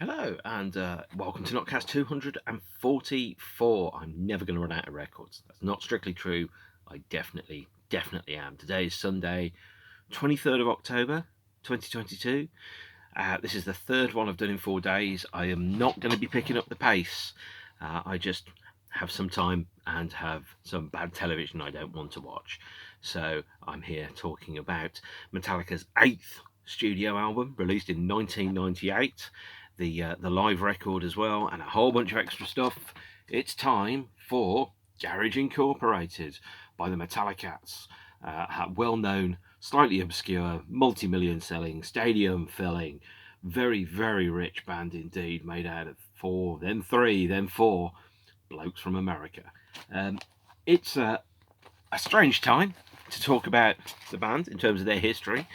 Hello and welcome to Notcast 244. I'm never going to run out of records. That's not strictly true. I definitely am. Today is Sunday, 23rd of October, 2022. This is the third one I've done in 4 days. I am not going to be picking up the pace. I just have some time and have some bad television I don't want to watch. So I'm here talking about Metallica's eighth studio album, released in 1998. The live record as well, and a whole bunch of extra stuff. It's time for Garage Incorporated by the Metallicats. Well known, slightly obscure, multi-million selling, stadium filling, very, very rich band indeed, made out of four, then three, then four blokes from America. It's a strange time to talk about the band in terms of their history.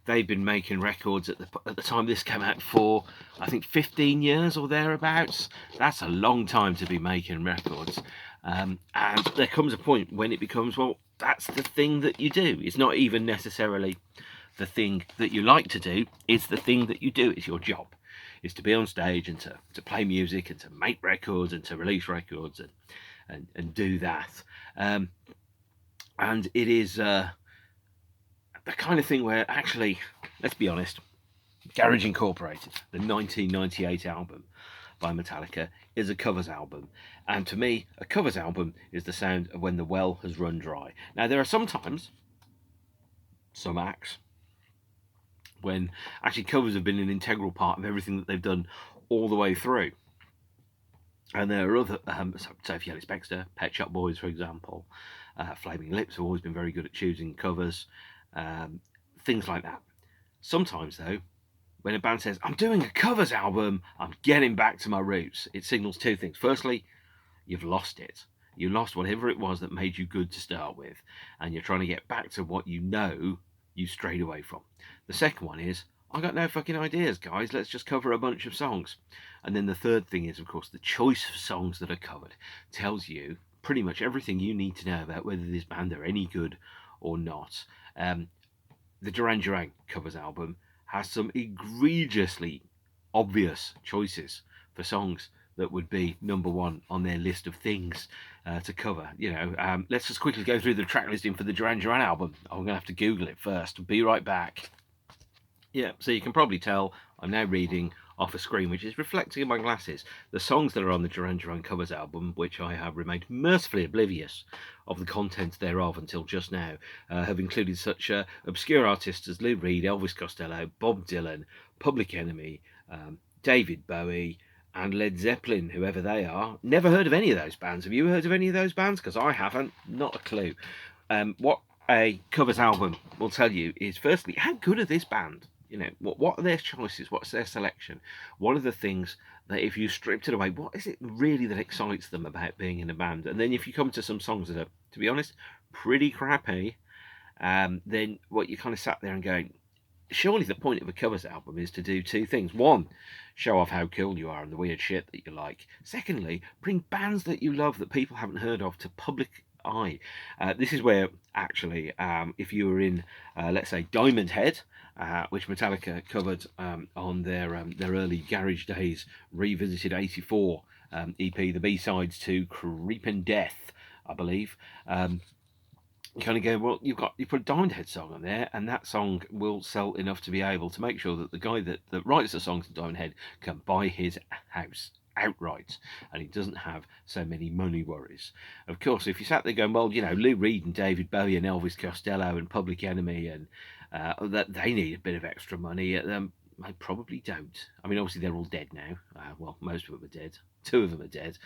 They've been making records at the time this came out for, I think, 15 years or thereabouts. That's a long time to be making records. And there comes a point when it becomes, well, that's the thing that you do. It's not even necessarily the thing that you like to do. It's the thing that you do. It's your job. It's to be on stage and to play music and to make records and to release records and do that. And it is the kind of thing where, actually, let's be honest, Garage Incorporated, the 1998 album by Metallica, is a covers album. And to me, a covers album is the sound of when the well has run dry. Now, there are sometimes some acts when actually covers have been an integral part of everything that they've done all the way through. And there are other, Sophie Ellis Bextor, Pet Shop Boys, for example. Flaming Lips have always been very good at choosing covers, things like that. Sometimes, though, when a band says, I'm doing a covers album, I'm getting back to my roots, it signals two things. Firstly, you've lost it. You lost whatever it was that made you good to start with, and you're trying to get back to what you know you strayed away from. The second one is, I got no fucking ideas, guys. Let's just cover a bunch of songs. And then the third thing is, of course, the choice of songs that are covered tells you pretty much everything you need to know about whether this band are any good or not. The Duran Duran covers album has some egregiously obvious choices for songs that would be number one on their list of things to cover. Let's just quickly go through the track listing for the Duran Duran album. I'm going to have to Google it first. Be right back. Yeah, so you can probably tell I'm now reading off a screen which is reflecting in my glasses. The songs that are on the Duran Duran covers album, which I have remained mercifully oblivious of the content thereof until just now, have included such obscure artists as Lou Reed, Elvis Costello, Bob Dylan, Public Enemy, David Bowie, and Led Zeppelin, whoever they are. Never heard of any of those bands. Have you heard of any of those bands? Because I haven't. Not a clue. What a covers album will tell you is, firstly, how good are this band? What are their choices? What's their selection? What are the things that, if you stripped it away, what is it really that excites them about being in a band? And then if you come to some songs that are, to be honest, pretty crappy, then what you kind of sat there and going, surely the point of a covers album is to do two things. One, show off how cool you are and the weird shit that you like. Secondly, bring bands that you love that people haven't heard of to public eye. This is where, actually, if you were in, let's say, Diamond Head, which Metallica covered on their early Garage Days Revisited 84 EP, the B-sides to Creepin' Death, I believe. You kind of go, well, you put a Diamond Head song on there, and that song will sell enough to be able to make sure that the guy that writes the songs to Diamond Head can buy his house outright, and he doesn't have so many money worries. Of course, if you sat there going, well, Lou Reed and David Bowie and Elvis Costello and Public Enemy, and that they need a bit of extra money, they probably don't. I mean, obviously they're all dead now. Well, most of them are dead. Two of them are dead,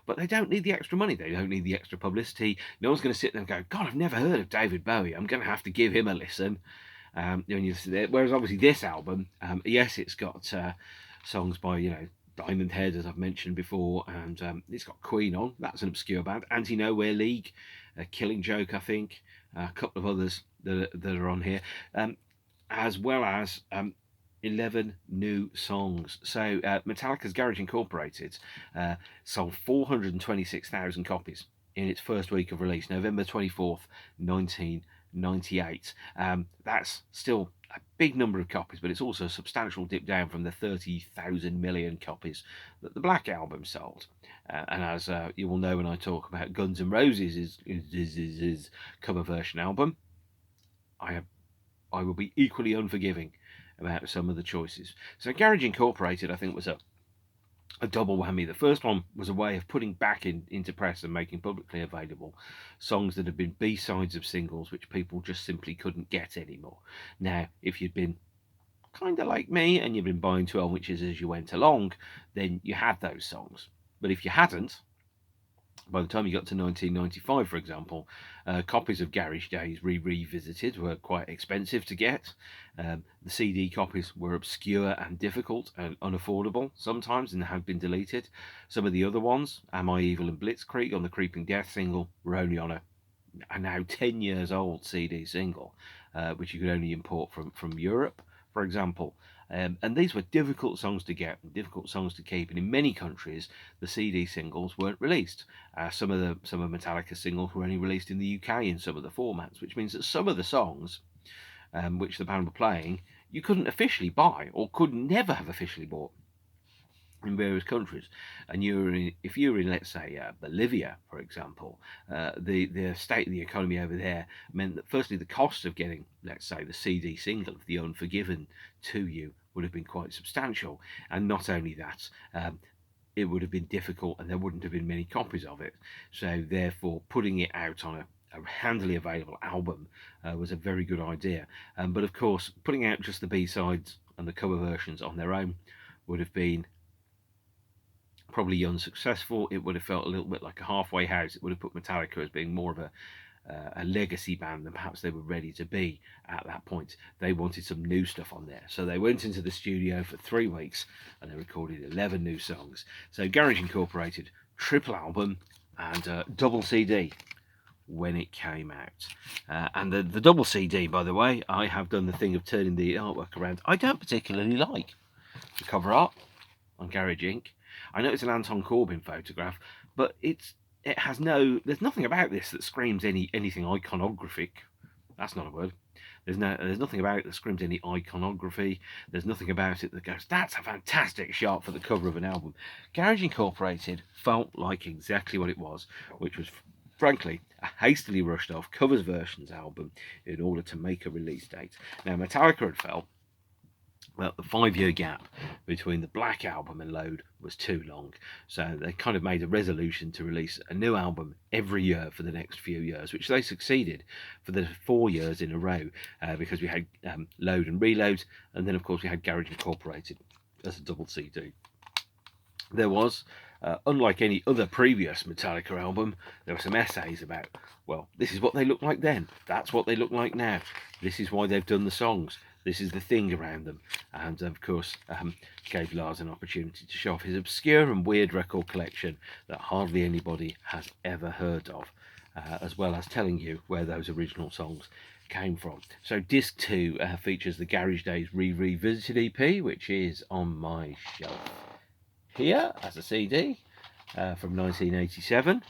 but they don't need the extra money. They don't need the extra publicity. No one's going to sit there and go, God, I've never heard of David Bowie. I'm going to have to give him a listen. Whereas obviously this album, yes, it's got songs by Diamond Head, as I've mentioned before, and it's got Queen on. That's an obscure band. Anti-Nowhere League, Killing Joke, I think, a couple of others that are on here, as well as 11 new songs. So Metallica's Garage Incorporated sold 426,000 copies in its first week of release, November 24th, 1998. That's still a big number of copies, but it's also a substantial dip down from the 30,000 million copies that the Black Album sold. And as you will know when I talk about Guns N' Roses' cover version album, I will be equally unforgiving about some of the choices. So Garage Incorporated, I think, was a double whammy. The first one was a way of putting back into press and making publicly available songs that had been B-sides of singles which people just simply couldn't get anymore. Now, if you'd been kind of like me and you've been buying 12 inches as you went along, then you had those songs. But if you hadn't, by the time you got to 1995, for example, copies of Garage Days revisited were quite expensive to get. The CD copies were obscure and difficult and unaffordable sometimes and had been deleted. Some of the other ones, Am I Evil and Blitzkrieg on the Creeping Death single, were only on a now 10 years old CD single, which you could only import from Europe, for example. And these were difficult songs to get and difficult songs to keep. And in many countries, the CD singles weren't released. Some of Metallica's singles were only released in the UK in some of the formats, which means that some of the songs which the band were playing, you couldn't officially buy or could never have officially bought in various countries. And if you were in, let's say, Bolivia, for example, the state of the economy over there meant that firstly the cost of getting, let's say, the CD single of The Unforgiven to you would have been quite substantial. And not only that, it would have been difficult and there wouldn't have been many copies of it. So therefore putting it out on a handily available album was a very good idea. But of course, putting out just the B-sides and the cover versions on their own would have been probably unsuccessful. It would have felt a little bit like a halfway house. It would have put Metallica as being more of a legacy band than perhaps they were ready to be at that point. They wanted some new stuff on there, so they went into the studio for 3 weeks and they recorded 11 new songs. So Garage Incorporated, triple album and double CD when it came out. And the double CD, by the way, I have done the thing of turning the artwork around. I don't particularly like the cover art on Garage Inc. I know it's an Anton Corbijn photograph, but there's nothing about this that screams anything iconographic. That's not a word. There's nothing about it that screams any iconography. There's nothing about it that goes, that's a fantastic shot for the cover of an album. Garage Incorporated felt like exactly what it was, which was frankly a hastily rushed off covers versions album in order to make a release date. Now Metallica had felt well, the 5-year gap between the Black Album and Load was too long, so they kind of made a resolution to release a new album every year for the next few years, which they succeeded for the 4 years in a row, because we had Load and Reload, and then of course we had Garage Incorporated as a double CD. There was, unlike any other previous Metallica album, there were some essays about, well, this is what they looked like then, that's what they look like now, this is why they've done the songs, this is the thing around them, and of course gave Lars an opportunity to show off his obscure and weird record collection that hardly anybody has ever heard of, as well as telling you where those original songs came from. So disc 2 features the Garage Days Revisited EP, which is on my shelf here as a CD from 1987,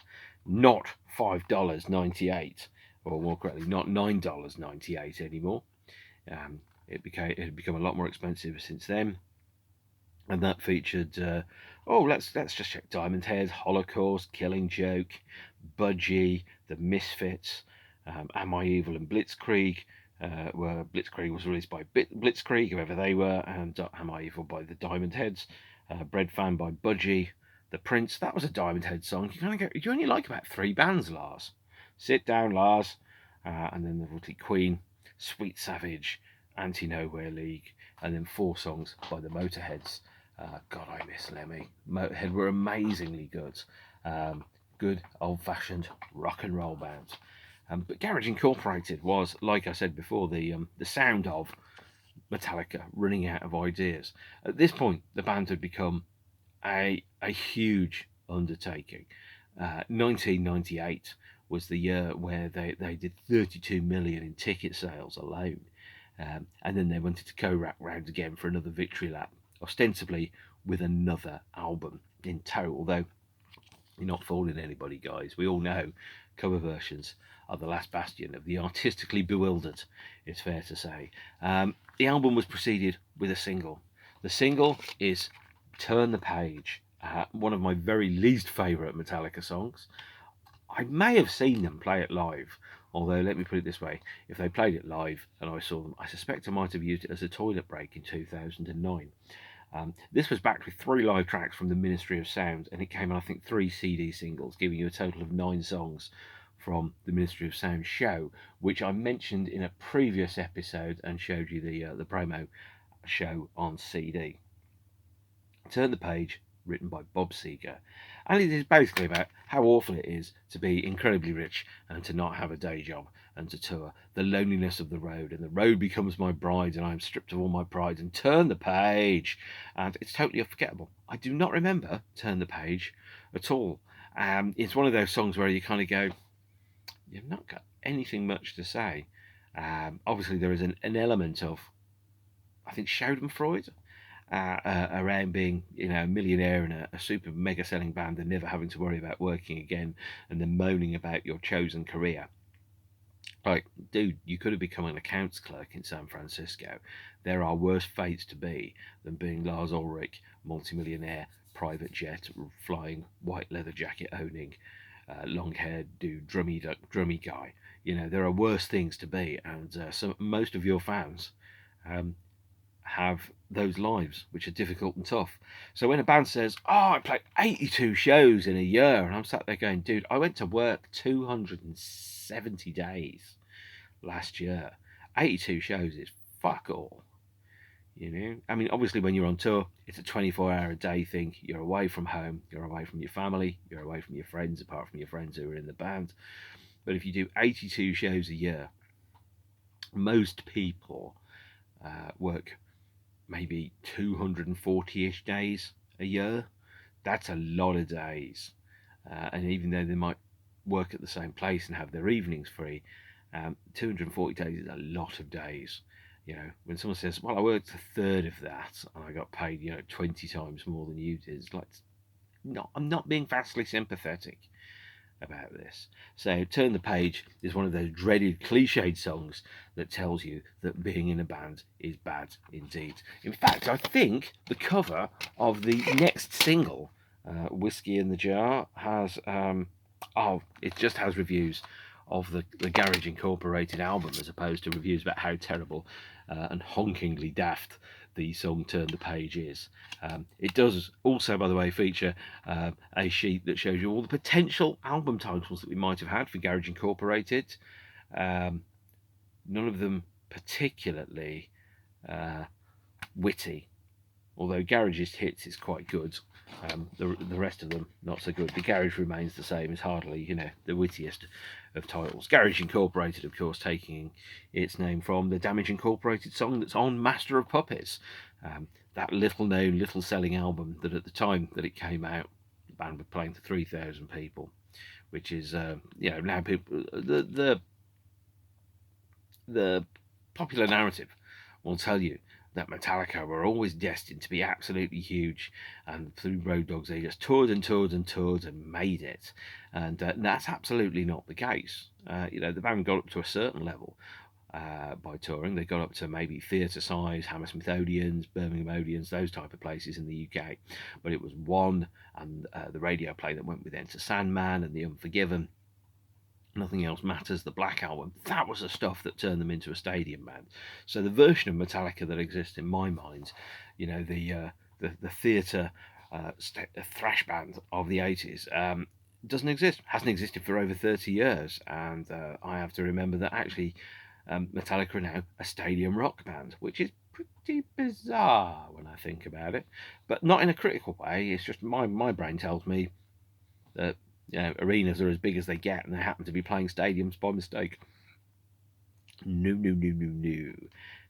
not $5.98, or more correctly, not $9.98 anymore. It had become a lot more expensive since then, and that featured let's just check: Diamond Head, Holocaust, Killing Joke, Budgie, The Misfits, Am I Evil and Blitzkrieg, where Blitzkrieg was released by Blitzkrieg, whoever they were, and Am I Evil by the Diamond Heads, Bread Fan by Budgie, The Prince. That was a Diamond Head song. You only like about 3 bands, Lars. Sit down, Lars. And then the Queen, Sweet Savage, Anti-Nowhere League, and then 4 songs by the Motorheads. God, I miss Lemmy. Motorhead were amazingly good. Good old-fashioned rock and roll bands. But Garage Incorporated was, like I said before, the sound of Metallica running out of ideas. At this point, the band had become a huge undertaking. 1998 was the year where they did 32 million in ticket sales alone. And then they wanted to go round again for another victory lap, ostensibly with another album in tow. Although you're not fooling anybody, guys. We all know cover versions are the last bastion of the artistically bewildered, it's fair to say. the album was preceded with a single. The single is Turn the Page, one of my very least favourite Metallica songs. I may have seen them play it live, although let me put it this way, if they played it live and I saw them, I suspect I might have used it as a toilet break in 2009. This was backed with 3 live tracks from the Ministry of Sound, and it came on, I think, 3 CD singles, giving you a total of 9 songs from the Ministry of Sound show, which I mentioned in a previous episode and showed you the promo show on CD. Turn the Page, written by Bob Seger, and it is basically about how awful it is to be incredibly rich and to not have a day job and to tour, the loneliness of the road, and the road becomes my bride and I am stripped of all my pride, and turn the page, and it's totally unforgettable. I do not remember Turn the Page at all. It's one of those songs where you kind of go, you've not got anything much to say. Obviously there is an element of, I think, Schadenfreude around being, a millionaire and a super mega selling band and never having to worry about working again, and then moaning about your chosen career. Like, dude, you could have become an accounts clerk in San Francisco. There are worse fates to be than being Lars Ulrich, multimillionaire, private jet flying, white leather jacket owning, long haired dude, drummy guy. There are worse things to be, and most of your fans have those lives which are difficult and tough. So when a band says, I played 82 shows in a year, and I'm sat there going, dude, I went to work 270 days last year. 82 shows is fuck all. I mean, obviously when you're on tour, it's a 24-hour a day thing. You're away from home, you're away from your family, you're away from your friends, apart from your friends who are in the band. But if you do 82 shows a year, most people work maybe 240-ish days a year. That's a lot of days. And even though they might work at the same place and have their evenings free, 240 days is a lot of days. When someone says, well, I worked a third of that and I got paid, 20 times more than you did, it's like, no, I'm not being vastly sympathetic about this. So Turn the Page is one of those dreaded cliched songs that tells you that being in a band is bad indeed. In fact, I think the cover of the next single, Whiskey in the Jar, has it just has reviews of the Garage Incorporated album, as opposed to reviews about how terrible and honkingly daft the song Turn the Page is. It does also, by the way, feature a sheet that shows you all the potential album titles that we might have had for Garage Incorporated. None of them particularly witty, although Garage's Hits is quite good. The rest of them not so good. The Garage Remains the Same is hardly, the wittiest of titles. Garage Incorporated, of course, taking its name from the Damage Incorporated song that's on Master of Puppets, that little-known, little-selling album that at the time that it came out, the band were playing to 3,000 people, which is, now people the popular narrative will tell you that Metallica were always destined to be absolutely huge, and through Road Dogs they just toured and toured and toured and made it, and that's absolutely not the case. The band got up to a certain level by touring. They got up to maybe theatre size, Hammersmith Odeons, Birmingham Odeons, those type of places in the UK, but it was One and the radio play that went with Enter Sandman and The Unforgiven, Nothing Else Matters, the Black Album. That was the stuff that turned them into a stadium band. So the version of Metallica that exists in my mind, the theatre thrash band of the 80s, doesn't exist. Hasn't existed for over 30 years. And I have to remember that actually Metallica are now a stadium rock band, which is pretty bizarre when I think about it. But not in a critical way. It's just my brain tells me that arenas are as big as they get, and they happen to be playing stadiums by mistake. No.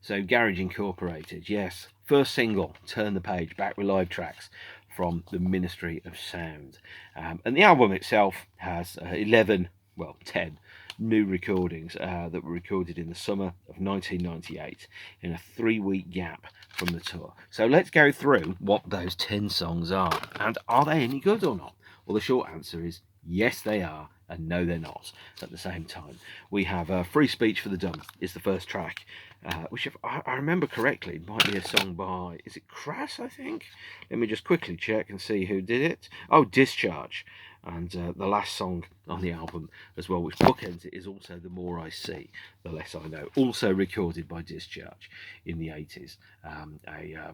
So Garage Incorporated, yes. First single, Turn the Page, back with live tracks from the Ministry of Sound. And the album itself has 10 new recordings that were recorded in the summer of 1998 in a 3-week gap from the tour. So let's go through what those 10 songs are, and are they any good or not? Well, the short answer is yes, they are, and no, they're not at the same time. We have Free Speech for the Dumb is the first track, which if I remember correctly might be a song by, is it Crass, I think? Let me just quickly check and see who did it. Oh, Discharge. And the last song on the album as well, which bookends it, is also The More I See, The Less I Know, also recorded by Discharge in the 80s. A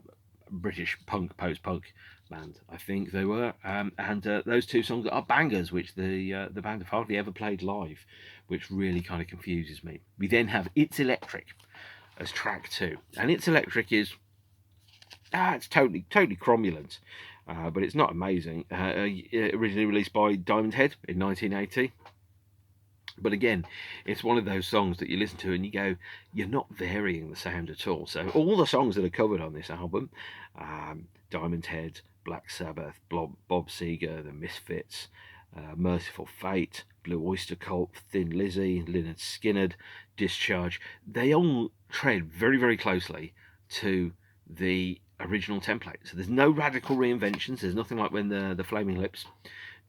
British post-punk band, I think they were, and those two songs are bangers, which the band have hardly ever played live, which really kind of confuses me. We then have It's Electric as track 2, and It's Electric is it's totally cromulent, but it's not amazing. Originally released by Diamond Head in 1980. But again, it's one of those songs that you listen to and you go, you're not varying the sound at all. So all the songs that are covered on this album, Diamond Head, Black Sabbath, Bob Seger, The Misfits, Merciful Fate, Blue Oyster Cult, Thin Lizzy, Lynyrd Skynyrd, Discharge, they all tread very, very closely to the original template. So there's no radical reinventions. There's nothing like when the Flaming Lips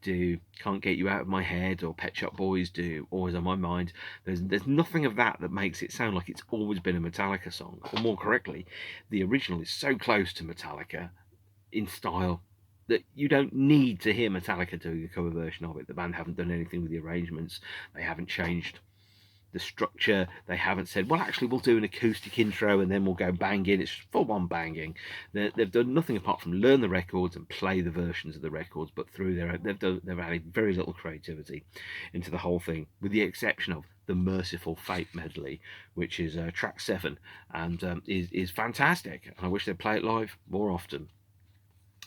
do Can't Get You Out of My Head, or Pet Shop Boys do Always on My Mind. There's nothing of that makes it sound like it's always been a Metallica song. Or more correctly, the original is so close to Metallica in style that you don't need to hear Metallica doing a cover version of it. The band haven't done anything with the arrangements. They haven't changed the structure. They haven't said, well, actually, we'll do an acoustic intro and then we'll go banging. It's full-on banging. They've done nothing apart from learn the records and play the versions of the records, but through they've added very little creativity into the whole thing, with the exception of the Merciful Fate medley, which is track 7, and is fantastic. I wish they'd play it live more often.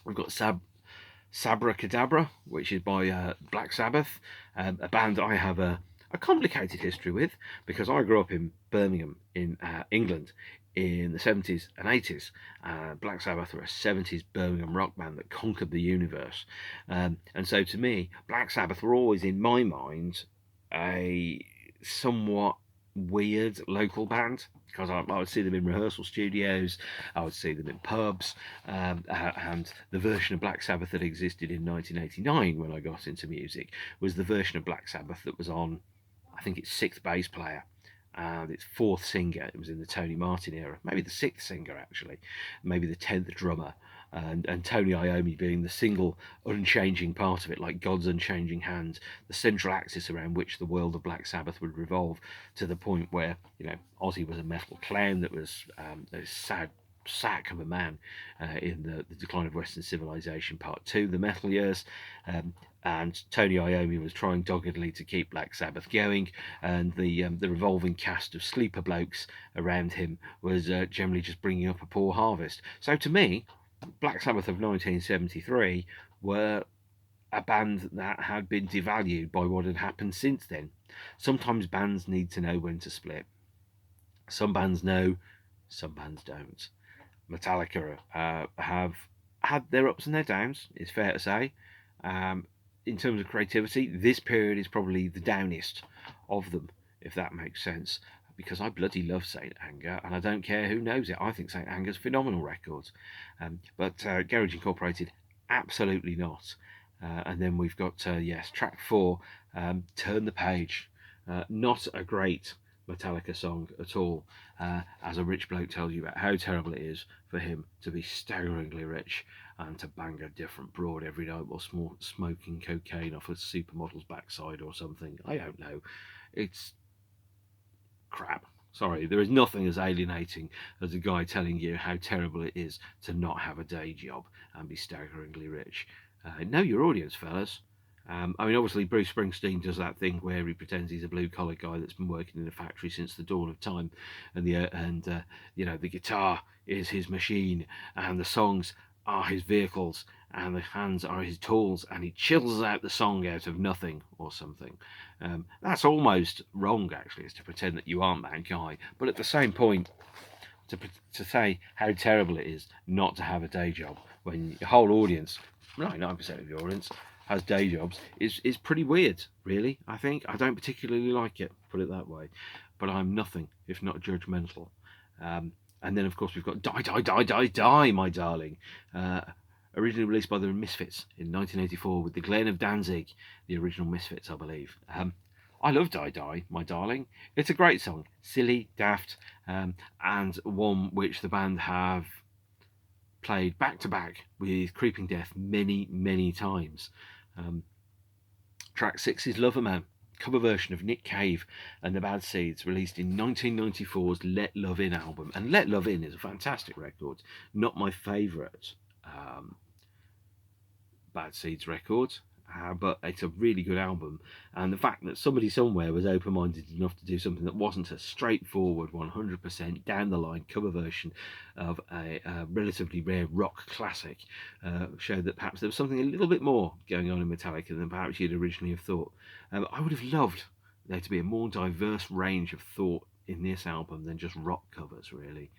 We've got Sabra Cadabra, which is by Black Sabbath, a band I have a complicated history with, because I grew up in Birmingham in England in the 70s and 80s. Black Sabbath were a 70s Birmingham rock band that conquered the universe, and so to me Black Sabbath were always in my mind a somewhat weird local band, because I would see them in rehearsal studios, I would see them in pubs, and the version of Black Sabbath that existed in 1989 when I got into music was the version of Black Sabbath that was on, I think, its 6th bass player and its 4th singer. It was in the Tony Martin era, maybe the 6th singer actually, maybe the 10th drummer, and Tony Iommi being the single unchanging part of it, like God's unchanging hand, the central axis around which the world of Black Sabbath would revolve, to the point where, Ozzy was a metal clown that was a sad sack of a man in the Decline of Western Civilization Part 2, the metal years, and Tony Iommi was trying doggedly to keep Black Sabbath going, and the revolving cast of sleeper blokes around him was generally just bringing up a poor harvest. So to me, Black Sabbath of 1973 were a band that had been devalued by what had happened since then. Sometimes bands need to know when to split. Some bands know, some bands don't. Metallica have had their ups and their downs, it's fair to say. In terms of creativity, this period is probably the downest of them, if that makes sense, because I bloody love Saint Anger, and I don't care who knows it. I think Saint Anger's phenomenal records, but Garage Incorporated, absolutely not. And then we've got track 4, Turn the Page. Not a great Metallica song at all, as a rich bloke tells you about how terrible it is for him to be staggeringly rich and to bang a different broad every night while smoking cocaine off a supermodel's backside or something. I don't know. It's crap. Sorry, there is nothing as alienating as a guy telling you how terrible it is to not have a day job and be staggeringly rich. Know your audience, fellas. Obviously Bruce Springsteen does that thing where he pretends he's a blue-collar guy that's been working in a factory since the dawn of time, and the guitar is his machine, and the songs are his vehicles, and the hands are his tools, and he chills out the song out of nothing or something. That's almost wrong, actually, is to pretend that you aren't that guy. But at the same point, to say how terrible it is not to have a day job when your whole audience, 99% of your audience, has day jobs is pretty weird, really. I think I don't particularly like it, put it that way, but I'm nothing if not judgmental. And then of course we've got Die Die Die Die Die, my darling, originally released by the Misfits in 1984 with the Glen of Danzig, the original Misfits, I believe. I love Die Die, My Darling. It's a great song, silly, daft, and one which the band have played back to back with Creeping Death many, many times. Track 6 is Lover Man, cover version of Nick Cave and the Bad Seeds, released in 1994's Let Love In album. And Let Love In is a fantastic record, not my favourite Bad Seeds record, but it's a really good album. And the fact that somebody somewhere was open-minded enough to do something that wasn't a straightforward 100% down the line cover version of a relatively rare rock classic showed that perhaps there was something a little bit more going on in Metallica than perhaps you'd originally have thought. I would have loved there to be a more diverse range of thought in this album than just rock covers, really.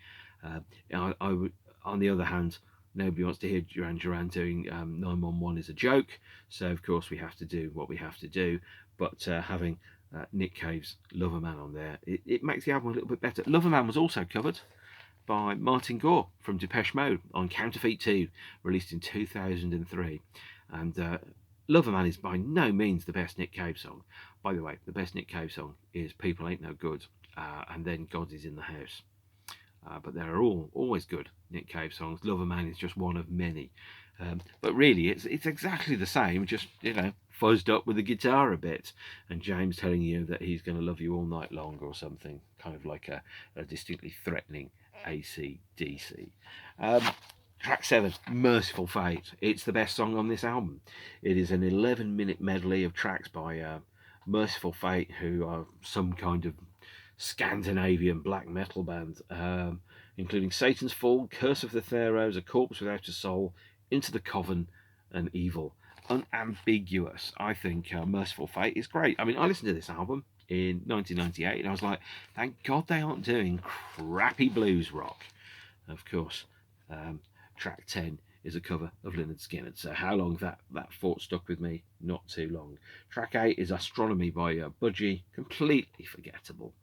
I would, on the other hand, nobody wants to hear Duran Duran doing 911 is a joke, so of course we have to do what we have to do. But having Nick Cave's Lover Man on there, it makes the album a little bit better. Lover Man was also covered by Martin Gore from Depeche Mode on Counterfeit 2, released in 2003. And Lover Man is by no means the best Nick Cave song. By the way, the best Nick Cave song is People Ain't No Good, and then God Is in the House. But there are always good Nick Cave songs. Lover Man is just one of many. But really, it's exactly the same, just, fuzzed up with the guitar a bit. And James telling you that he's going to love you all night long or something, kind of like a distinctly threatening AC/DC. Track 7, Merciful Fate. It's the best song on this album. It is an 11-minute medley of tracks by Merciful Fate, who are some kind of Scandinavian black metal band, including Satan's Fall, Curse of the Theros, A Corpse Without a Soul, Into the Coven, and Evil. Unambiguous. I think Merciful Fate is great. I mean, I listened to this album in 1998 and I was like, thank God they aren't doing crappy blues rock. Of course, track 10 is a cover of Lynyrd Skynyrd. So how long that thought stuck with me? Not too long. Track 8 is Astronomy by Budgie. Completely forgettable.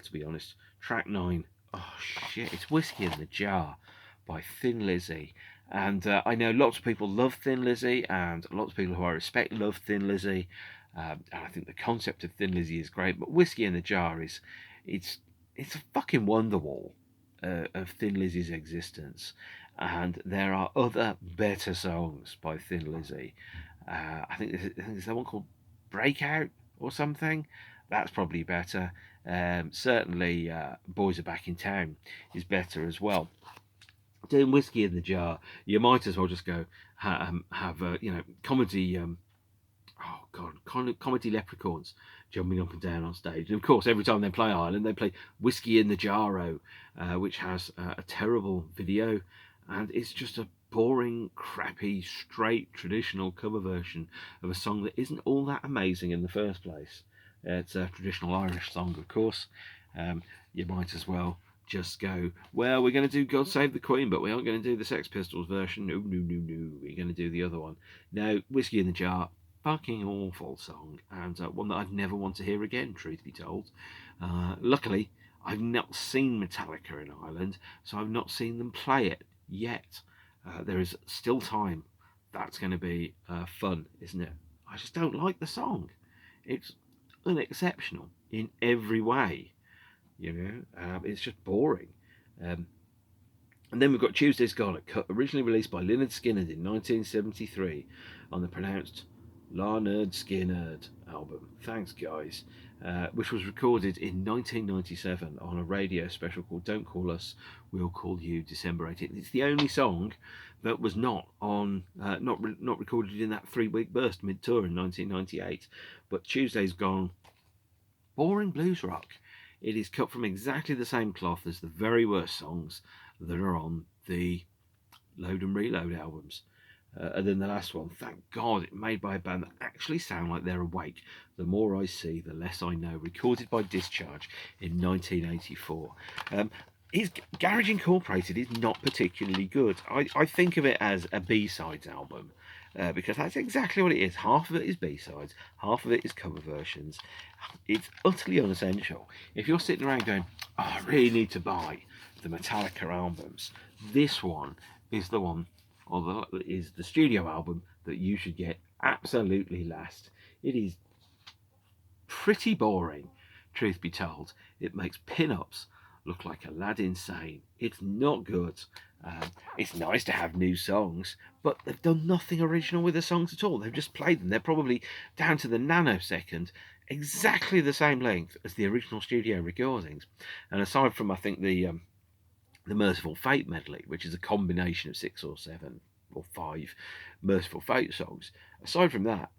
To be honest. Track 9, oh shit, it's Whiskey in the Jar by Thin Lizzy. And I know lots of people love Thin Lizzy, and lots of people who I respect love Thin Lizzy. And I think the concept of Thin Lizzy is great, but Whiskey in the Jar it's a fucking wonderwall of Thin Lizzy's existence. And there are other better songs by Thin Lizzy. I think there's one called Breakout or something. That's probably better. Certainly Boys Are Back in Town is better as well. Doing Whiskey in the Jar, you might as well just go have comedy comedy leprechauns jumping up and down on stage. And of course, every time they play Ireland, they play Whiskey in the Jarro, which has a terrible video, and it's just a boring, crappy, straight, traditional cover version of a song that isn't all that amazing in the first place. It's a traditional Irish song, of course. You might as well just go, well, we're going to do God Save the Queen, but we aren't going to do the Sex Pistols version. No. We're going to do the other one. No, Whiskey in the Jar, fucking awful song, and one that I'd never want to hear again, truth be told. Luckily, I've not seen Metallica in Ireland, so I've not seen them play it yet. There is still time. That's going to be fun, isn't it? I just don't like the song. It's unexceptional in every way, it's just boring. And then we've got Tuesday's Gone, originally released by Lynyrd Skynyrd in 1973 on the pronounced Larnerd Skynyrd album. Thanks, guys. Which was recorded in 1997 on a radio special called Don't Call Us, We'll Call You, December 18th. It's the only song that was not on, not recorded in that 3-week burst mid-tour in 1998. But Tuesday's Gone, boring blues rock. It is cut from exactly the same cloth as the very worst songs that are on the Load and Reload albums. And then the last one, thank God, it made by a band that actually sound like they're awake. The More I See, the Less I Know, recorded by Discharge in 1984. Garage Incorporated is not particularly good. I think of it as a B-sides album, because that's exactly what it is. Half of it is B-sides, half of it is cover versions. It's utterly unessential. If you're sitting around going, oh, I really need to buy the Metallica albums, this one is the one is the studio album that you should get absolutely last. It is pretty boring, truth be told. It makes pin-ups look like a lad insane. It's not good. It's nice to have new songs, but they've done nothing original with the songs at all. They've just played them. They're probably down to the nanosecond, exactly the same length as the original studio recordings. And aside from, I think, the Merciful Fate medley, which is a combination of 6 or 7 or 5 Merciful Fate songs, aside from that,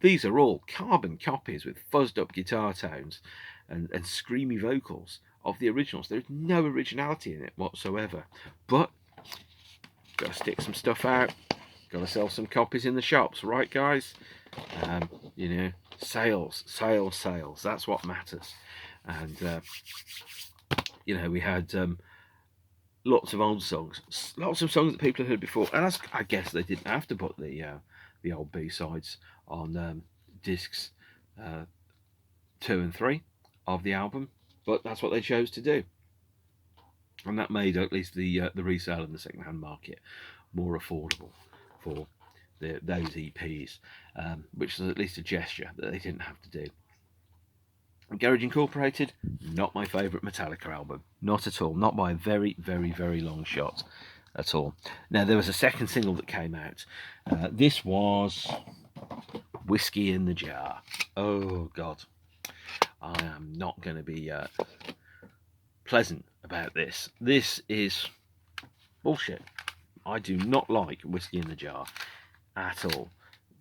these are all carbon copies with fuzzed up guitar tones and screamy vocals of the originals. There's no originality in it whatsoever. But got to stick some stuff out, got to sell some copies in the shops, right, guys? You know, sales, sales, sales. That's what matters. And you know, we had lots of old songs, lots of songs that people had heard before, and I guess they didn't have to put the old B-sides on discs 2 and 3 of the album, but that's what they chose to do, and that made at least the resale in the second-hand market more affordable for those EPs, which was at least a gesture that they didn't have to do. Garage Incorporated, not my favourite Metallica album. Not at all. Not by a very, very, very long shot at all. Now, there was a second single that came out. This was Whiskey in the Jar. Oh, God. I am not going to be pleasant about this. This is bullshit. I do not like Whiskey in the Jar at all.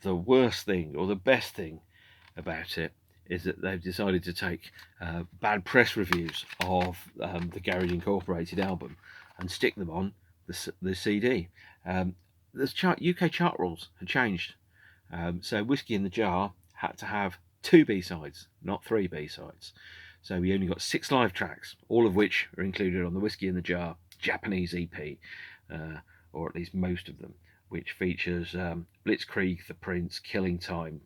The worst thing, or the best thing about it, is that they've decided to take bad press reviews of the Garage Incorporated album and stick them on the CD. The UK chart rules had changed, so Whiskey in the Jar had to have 2 B-sides, not 3 B-sides. So we only got 6 live tracks, all of which are included on the Whiskey in the Jar Japanese EP, or at least most of them, which features Blitzkrieg, The Prince, Killing Time,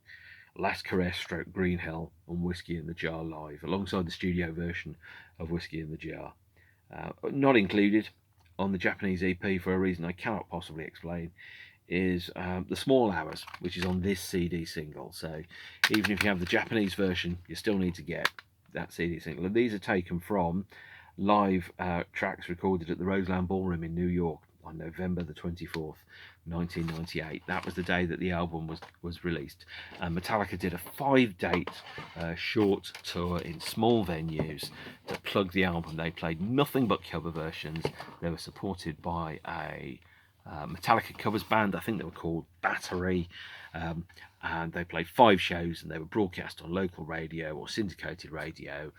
Last Caress / Green Hell, and Whiskey in the Jar live, alongside the studio version of Whiskey in the Jar. Not included on the Japanese EP, for a reason I cannot possibly explain, is the Small Hours, which is on this CD single. So even if you have the Japanese version, you still need to get that CD single. And these are taken from live tracks recorded at the Roseland Ballroom in New York on November the 24th, 1998. That was the day that the album was released. And Metallica did a 5-date short tour in small venues to plug the album. They played nothing but cover versions. They were supported by a Metallica covers band. I think they were called Battery. And they played 5 shows, and they were broadcast on local radio or syndicated radio.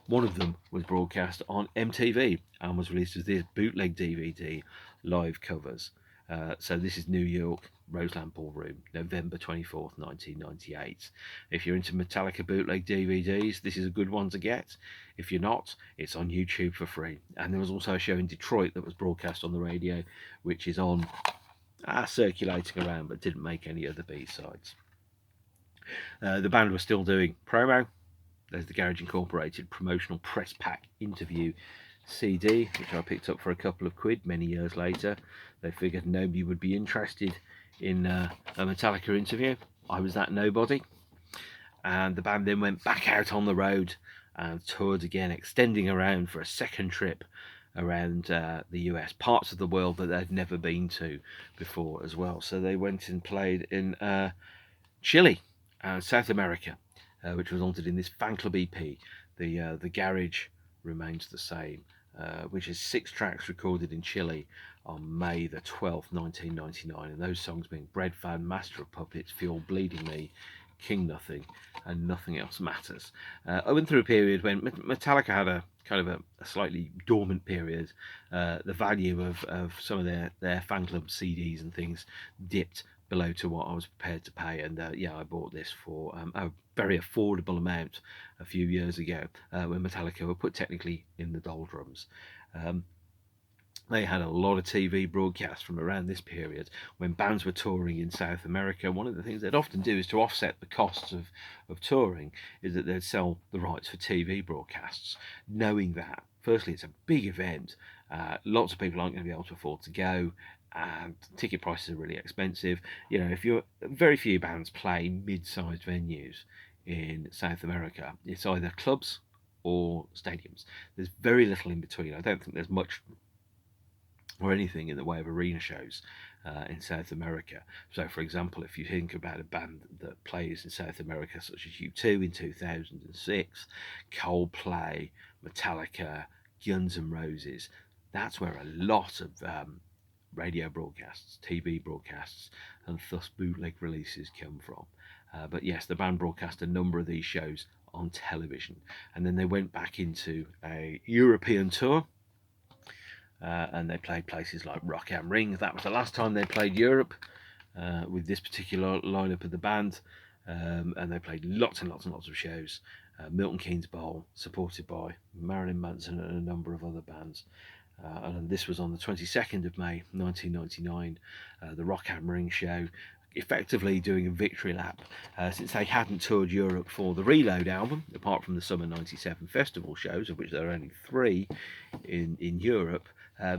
One of them was broadcast on MTV and was released as this bootleg DVD live covers. So this is New York, Roseland Ballroom, November 24th, 1998. If you're into Metallica bootleg DVDs, this is a good one to get. If you're not, it's on YouTube for free. And there was also a show in Detroit that was broadcast on the radio, which is on circulating around, but didn't make any other B-sides. The band was still doing promo. There's the Garage Incorporated promotional press pack interview CD, which I picked up for a couple of quid many years later. They figured nobody would be interested in a Metallica interview. I was that nobody. And the band then went back out on the road and toured again, extending around for a second trip around the US, parts of the world that they'd never been to before as well. So they went and played in Chile, South America, which was entered in this fan club EP. The Garage Remains the Same, which is 6 tracks recorded in Chile on May the 12th, 1999, and those songs being Bread Fan, Master of Puppets, Fuel, Bleeding Me, King Nothing, and Nothing Else Matters. I went through a period when Metallica had a kind of a slightly dormant period. The value of some of their fan club CDs and things dipped below to what I was prepared to pay, and I bought this for a very affordable amount a few years ago, when Metallica were put technically in the doldrums. They had a lot of TV broadcasts from around this period when bands were touring in South America. One of the things they'd often do is to offset the costs of touring, is that they'd sell the rights for TV broadcasts, knowing that, firstly, it's a big event. Lots of people aren't going to be able to afford to go, and ticket prices are really expensive. You know, if you're very few bands play mid-sized venues in South America, it's either clubs or stadiums. There's very little in between. I don't think there's much or anything in the way of arena shows in South America. So, for example, if you think about a band that plays in South America, such as U2 in 2006, Coldplay, Metallica, Guns N' Roses, that's where a lot of radio broadcasts, TV broadcasts, and thus bootleg releases come from. But yes, the band broadcast a number of these shows on television, and then they went back into a European tour. And they played places like Rock am Ring. That was the last time they played Europe with this particular lineup of the band. And they played lots and lots and lots of shows. Milton Keynes Bowl, supported by Marilyn Manson and a number of other bands. And this was on the 22nd of May 1999, the Rock am Ring show, effectively doing a victory lap since they hadn't toured Europe for the Reload album, apart from the Summer 97 festival shows, of which there are only 3 in Europe.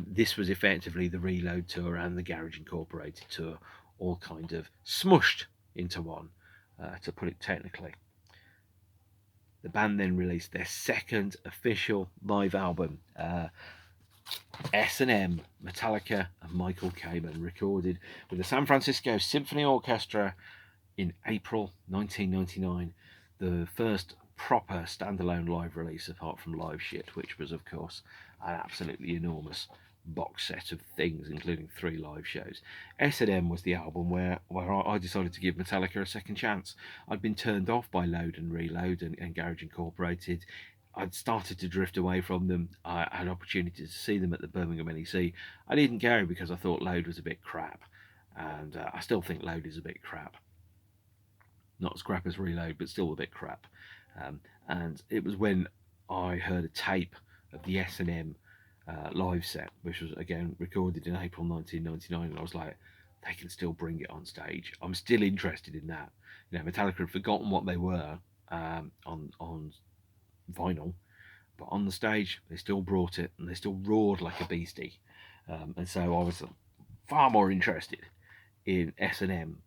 This was effectively the Reload tour and the Garage Incorporated tour, all kind of smushed into one, to put it technically. The band then released their second official live album, S&M, Metallica and Michael Kamen, recorded with the San Francisco Symphony Orchestra in April 1999, the first proper standalone live release apart from Live Shit, which was, of course, an absolutely enormous box set of things, including 3 live shows. S&M was the album where I decided to give Metallica a second chance. I'd been turned off by Load and Reload and Garage Incorporated. I'd started to drift away from them. I had an opportunity to see them at the Birmingham NEC. I didn't go because I thought Load was a bit crap, and I still think Load is a bit crap. Not as crap as Reload, but still a bit crap. And it was when I heard a tape of the S&M live set, which was again recorded in April 1999, and I was like, they can still bring it on stage. I'm still interested in that. You know, Metallica had forgotten what they were on vinyl, but on the stage they still brought it, and they still roared like a beastie. And so I was far more interested in S&M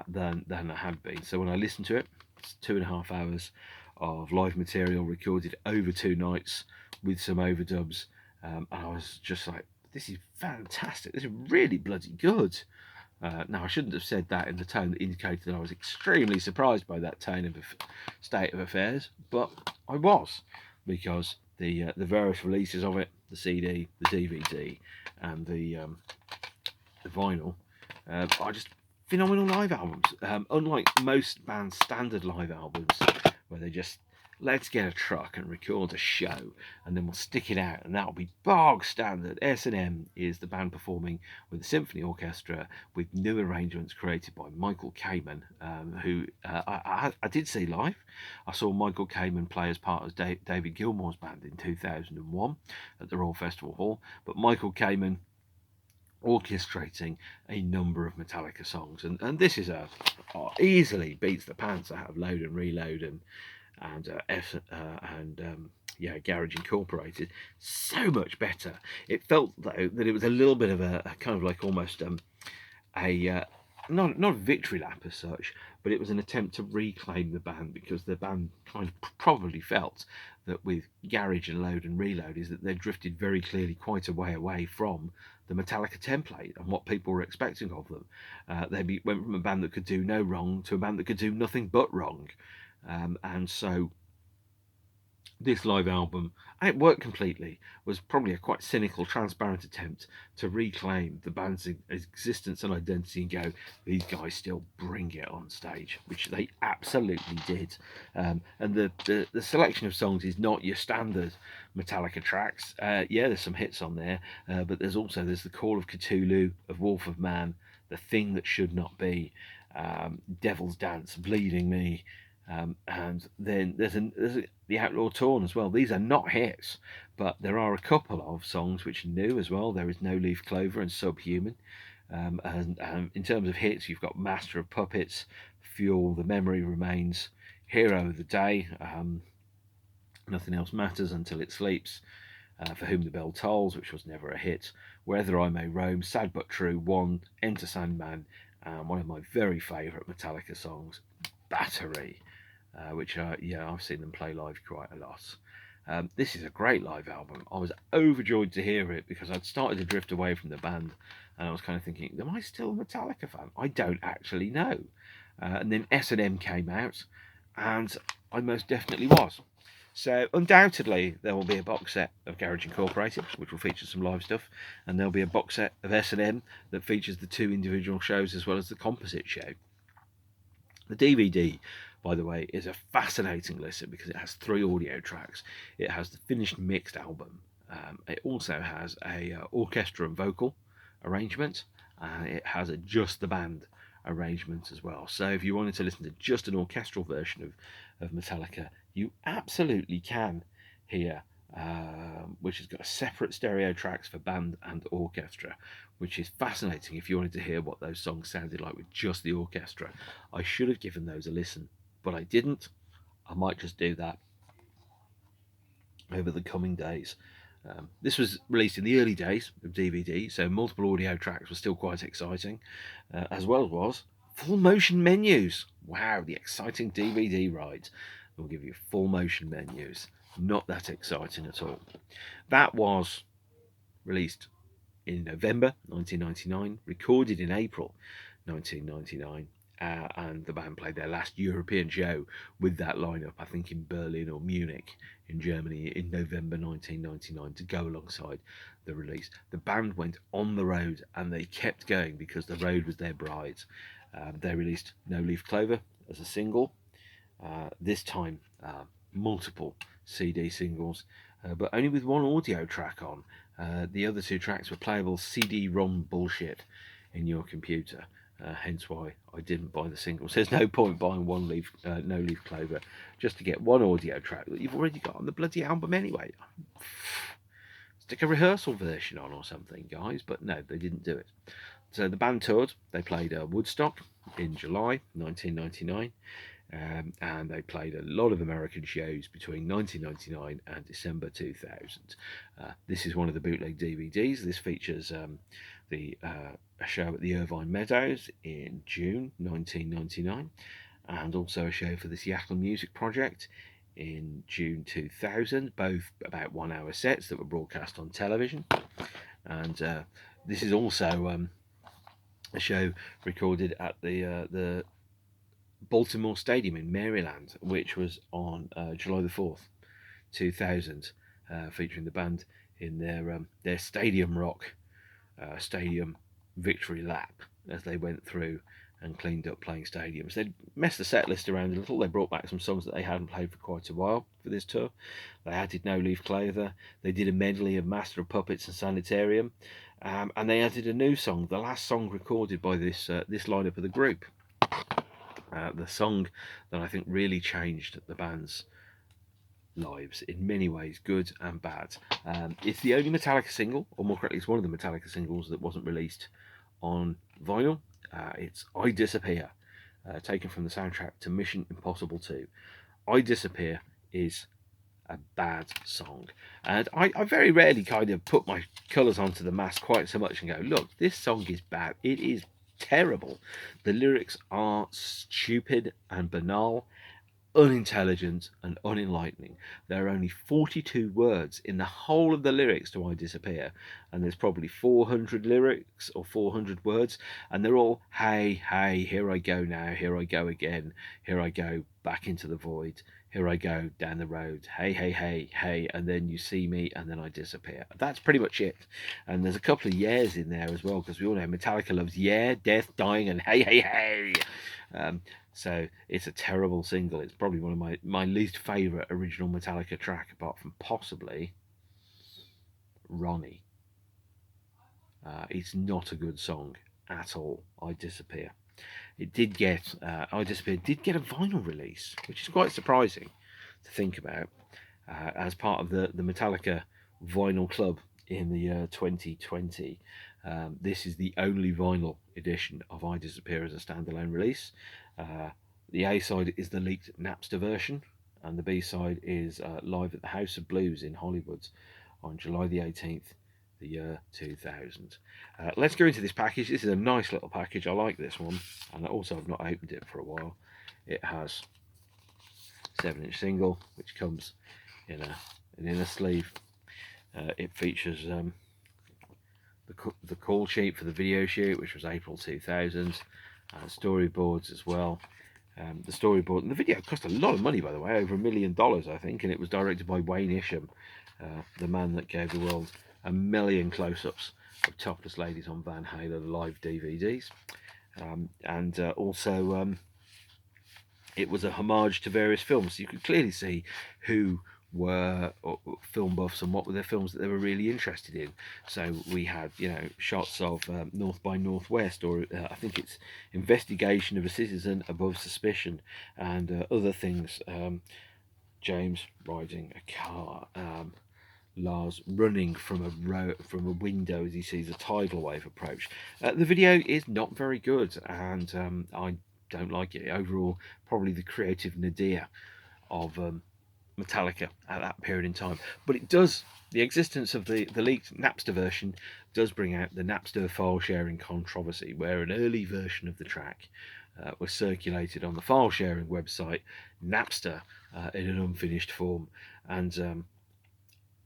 than I had been. So when I listened to it, it's 2.5 hours of live material recorded over 2 nights with some overdubs, and I was just like, this is fantastic, this is really bloody good. Now, I shouldn't have said that in the tone that indicated that I was extremely surprised by that tone of state of affairs, but I was, because the various releases of it, the CD, the DVD, and the vinyl, are just phenomenal live albums. Unlike most bands' standard live albums, where they just, let's get a truck and record a show, and then we'll stick it out, and that'll be bog standard. S&M is the band performing with the symphony orchestra, with new arrangements created by Michael Kamen, who I did see live. I saw Michael Kamen play as part of David Gilmour's band in 2001 at the Royal Festival Hall, but Michael Kamen orchestrating a number of Metallica songs, and this is easily beats the pants out of Load and Reload and Garage Incorporated. So much better. It felt though that it was a little bit of a kind of like almost not a victory lap as such, but it was an attempt to reclaim the band, because the band kind of probably felt that with Garage and Load and Reload is that they drifted very clearly quite a way away from the Metallica template and what people were expecting of them. They went from a band that could do no wrong to a band that could do nothing but wrong. And so this live album, and it worked completely, was probably a quite cynical, transparent attempt to reclaim the band's existence and identity and go, these guys still bring it on stage, which they absolutely did. And the selection of songs is not your standard Metallica tracks. There's some hits on there, but there's the Call of Cthulhu, of Wolf of Man, The Thing That Should Not Be, Devil's Dance, Bleeding Me, and then there's the Outlaw Torn as well. These are not hits, but there are a couple of songs which are new as well. There is No Leaf Clover and Subhuman. And in terms of hits, you've got Master of Puppets, Fuel, The Memory Remains, Hero of the Day, Nothing Else Matters Until It Sleeps, For Whom the Bell Tolls, which was never a hit, Wherever I May Roam, Sad But True, One, Enter Sandman, and one of my very favourite Metallica songs, Battery, which I've seen them play live quite a lot. This is a great live album. I was overjoyed to hear it because I'd started to drift away from the band, and I was kind of thinking, am I still a Metallica fan? I don't actually know. And then S&M came out, and I most definitely was. So undoubtedly there will be a box set of Garage Incorporated, which will feature some live stuff, and there'll be a box set of S&M that features the 2 individual shows as well as the composite show. The DVD, by the way, is a fascinating listen because it has 3 audio tracks. It has the finished mixed album. It also has a orchestra and vocal arrangement, and it has a just the band arrangement as well. So if you wanted to listen to just an orchestral version of Metallica, you absolutely can here, which has got separate stereo tracks for band and orchestra, which is fascinating if you wanted to hear what those songs sounded like with just the orchestra. I should have given those a listen, but I didn't. I might just do that over the coming days. This was released in the early days of DVD, so multiple audio tracks were still quite exciting, as well as was full motion menus. Wow, the exciting DVD ride will give you full motion menus. Not that exciting at all. That was released in November 1999, recorded in April 1999, and the band played their last European show with that lineup, I think in Berlin or Munich in Germany in November 1999 to go alongside the release. The band went on the road and they kept going because the road was their bride. They released No Leaf Clover as a single, this time multiple CD singles, but only with 1 audio track on. The other 2 tracks were playable CD-ROM bullshit in your computer, hence why I didn't buy the singles. There's no point buying No Leaf Clover just to get 1 audio track that you've already got on the bloody album anyway. Stick a rehearsal version on or something, guys, but no, they didn't do it. So the band toured. They played Woodstock in July 1999. And they played a lot of American shows between 1999 and December 2000. This is one of the bootleg DVDs. This features a show at the Irvine Meadows in June 1999, and also a show for the Seattle Music Project in June 2000, both about 1-hour sets that were broadcast on television. And this is also a show recorded at the Baltimore Stadium in Maryland, which was on July the 4th, 2000, featuring the band in their Stadium Rock Stadium Victory Lap as they went through and cleaned up playing stadiums. They messed the set list around a little. They brought back some songs that they hadn't played for quite a while for this tour. They added No Leaf Clover. They did a medley of Master of Puppets and Sanitarium, and they added a new song, the last song recorded by this lineup of the group. The song that I think really changed the band's lives in many ways, good and bad. It's the only Metallica single, or more correctly, it's one of the Metallica singles that wasn't released on vinyl. It's I Disappear, taken from the soundtrack to Mission Impossible 2. I Disappear is a bad song, and I very rarely kind of put my colours onto the mask quite so much and go, look, this song is bad. It is terrible. The lyrics are stupid and banal, unintelligent and unenlightening. There are only 42 words in the whole of the lyrics to I Disappear, and there's probably 400 lyrics or 400 words, and they're all hey, hey, here I go now, here I go again, here I go back into the void, here I go down the road, hey, hey, hey, hey, and then you see me, and then I disappear. That's pretty much it. And there's a couple of yeahs in there as well, because we all know Metallica loves yeah, death, dying, and hey, hey, hey. So it's a terrible single. It's probably one of my least favourite original Metallica track, apart from possibly Ronnie. It's not a good song at all, I Disappear. It did get, I Disappear did get a vinyl release, which is quite surprising to think about, as part of the Metallica vinyl club in the year 2020. This is the only vinyl edition of I Disappear as a standalone release. The A-side is the leaked Napster version, and the B-side is Live at the House of Blues in Hollywood on July the 18th, the year 2000. Let's go into this package. This is a nice little package. I like this one, and also I've not opened it for a while. It has 7-inch single, which comes in an inner sleeve. It features the call sheet for the video shoot, which was April 2000, storyboards as well. The storyboard and the video cost a lot of money, by the way, over $1 million, I think, and it was directed by Wayne Isham, the man that gave the world a million close-ups of topless ladies on Van Halen live DVDs. And also it was a homage to various films, so you could clearly see who were film buffs and what were their films that they were really interested in. So we had, shots of North by Northwest, or I think it's Investigation of a Citizen Above Suspicion, and other things. James riding a car, Lars running from a window as he sees a tidal wave approach. The video is not very good, and I don't like it overall. Probably the creative nadir of Metallica at that period in time, but it does. The existence of the leaked Napster version does bring out the Napster file sharing controversy, where an early version of the track was circulated on the file sharing website Napster in an unfinished form, and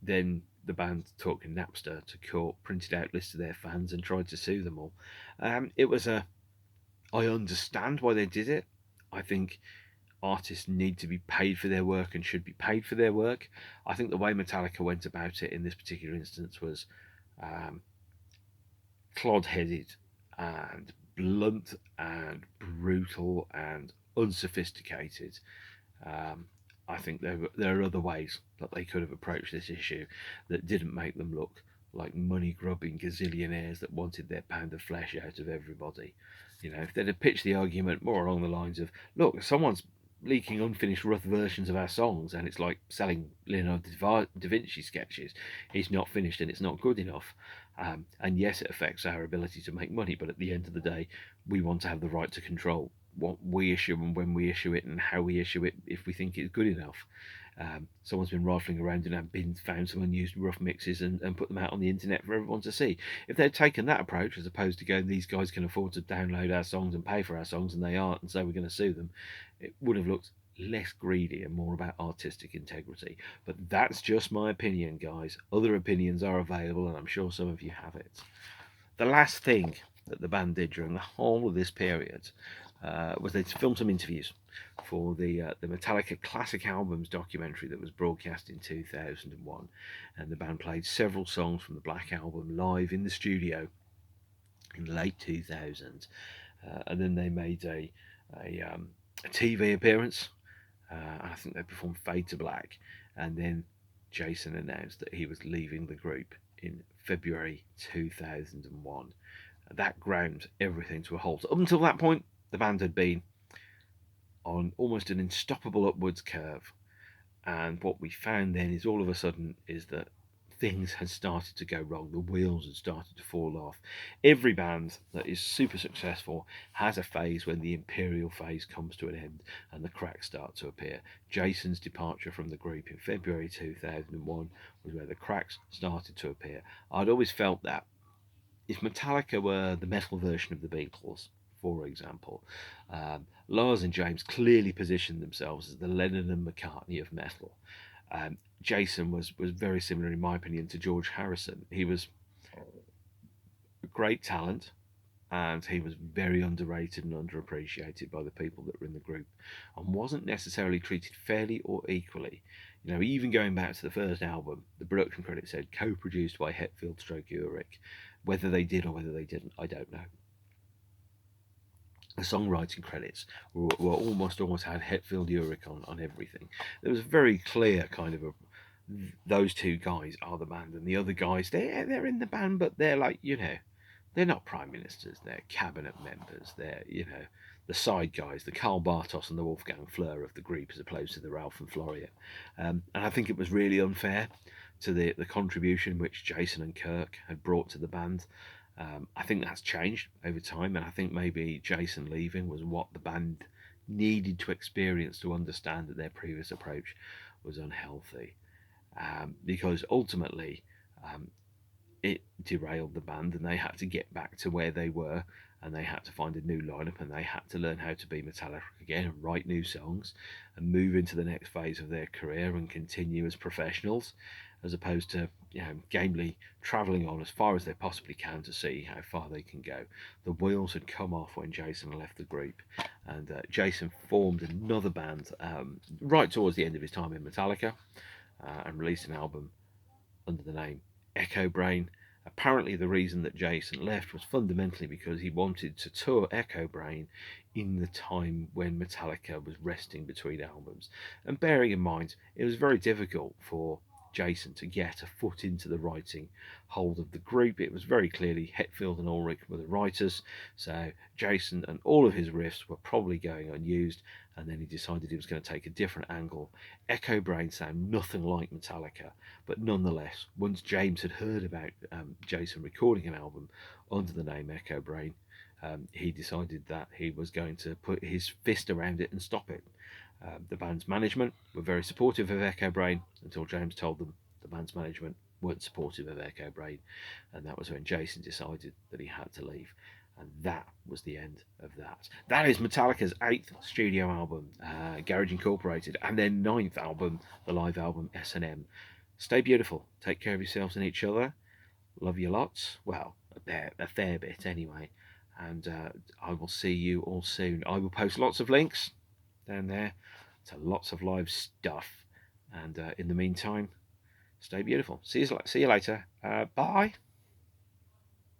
then the band took Napster to court, printed out lists of their fans, and tried to sue them all. I understand why they did it. I think artists need to be paid for their work and should be paid for their work. I think the way Metallica went about it in this particular instance was clod-headed and blunt and brutal and unsophisticated. I think there are other ways that they could have approached this issue that didn't make them look like money-grubbing gazillionaires that wanted their pound of flesh out of everybody. If they'd have pitched the argument more along the lines of, look, someone's leaking unfinished rough versions of our songs, and it's like selling Leonardo da Vinci sketches. It's not finished and it's not good enough. And yes, it affects our ability to make money, but at the end of the day, we want to have the right to control what we issue and when we issue it and how we issue it if we think it's good enough. Someone's been rifling around and found some unused rough mixes and put them out on the internet for everyone to see. If they'd taken that approach, as opposed to going, these guys can afford to download our songs and pay for our songs, and they aren't, and so we're going to sue them, it would have looked less greedy and more about artistic integrity. But that's just my opinion, guys. Other opinions are available, and I'm sure some of you have it. The last thing that the band did during the whole of this period was they filmed some interviews for the Metallica Classic Albums documentary that was broadcast in 2001, and the band played several songs from the Black Album live in the studio in late 2000, and then they made a TV appearance, and I think they performed Fade to Black, and then Jason announced that he was leaving the group in February 2001. That ground everything to a halt. Up until that point, the band had been on almost an unstoppable upwards curve, and what we found then is all of a sudden is that things had started to go wrong. The wheels had started to fall off. Every band that is super successful has a phase when the imperial phase comes to an end and the cracks start to appear. Jason's departure from the group in February 2001 was where the cracks started to appear. I'd always felt that if Metallica were the metal version of the Beatles, for example, Lars and James clearly positioned themselves as the Lennon and McCartney of metal. Jason was very similar, in my opinion, to George Harrison. He was a great talent, and he was very underrated and underappreciated by the people that were in the group, and wasn't necessarily treated fairly or equally. Even going back to the first album, the production credit said co-produced by Hetfield/Urich. Whether they did or whether they didn't, I don't know. The songwriting credits were almost had Hetfield/Urich on everything. There was a very clear kind of those two guys are the band, and the other guys, they're in the band, but they're like, they're not prime ministers, they're cabinet members, they're, the side guys, the Karl Bartos and the Wolfgang Flür of the group, as opposed to the Ralph and Florian. And I think it was really unfair to the contribution which Jason and Kirk had brought to the band. I think that's changed over time, and I think maybe Jason leaving was what the band needed to experience to understand that their previous approach was unhealthy. because ultimately um, it derailed the band, and they had to get back to where they were, and they had to find a new lineup, and they had to learn how to be Metallica again and write new songs and move into the next phase of their career and continue as professionals, as opposed to gamely travelling on as far as they possibly can to see how far they can go. The wheels had come off when Jason left the group, and Jason formed another band right towards the end of his time in Metallica, and released an album under the name Echo Brain. Apparently, the reason that Jason left was fundamentally because he wanted to tour Echo Brain in the time when Metallica was resting between albums. And bearing in mind, it was very difficult for Jason to get a foot into the writing hold of the group. It was very clearly Hetfield and Ulrich were the writers, so Jason and all of his riffs were probably going unused, and then he decided he was going to take a different angle. Echo Brain sound nothing like Metallica, but nonetheless, once James had heard about Jason recording an album under the name Echo Brain, he decided that he was going to put his fist around it and stop it. The band's management were very supportive of Echo Brain until James told them the band's management weren't supportive of Echo Brain, and that was when Jason decided that he had to leave. And that was the end of that. That is Metallica's 8th studio album, Garage Incorporated, and their 9th album, the live album S&M. Stay beautiful, take care of yourselves and each other, love you lots, well, a fair bit anyway, and I will see you all soon. I will post lots of links down there to lots of live stuff, and in the meantime, stay beautiful. See you later. Bye.